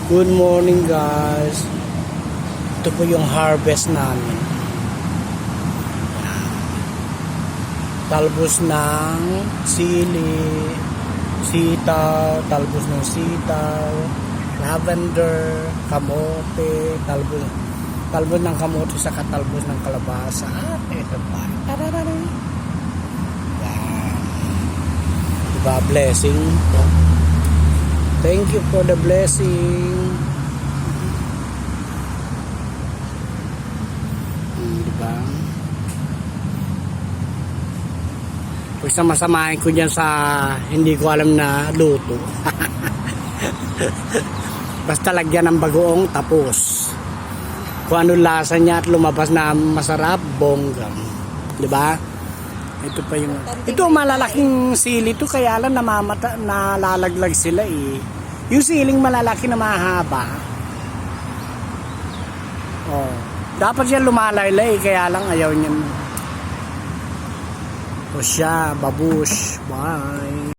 Good morning guys. Ito po yung harvest namin. Talbos ng sili, sitaw, talbos ng sitaw, lavender, kamote, talbos ng kamote sa talbos ng kalabasa. Ito pa. Tararara. Yan. Diba, blessing. Thank you for the blessing. Diba? Pag samasamahin ko dyan sa hindi ko alam na luto. Basta lagyan ng bagoong tapos. Kung ano lasa niya at lumabas na masarap, bonggang. Diba? Ito pa yung... Ito malalaking sili to kaya lang nalalaglag sila eh. Yung siling malalaki na mahaba. Oh. Dapat siya lumalaylay kaya lang ayaw niya. O siya, babush. Bye.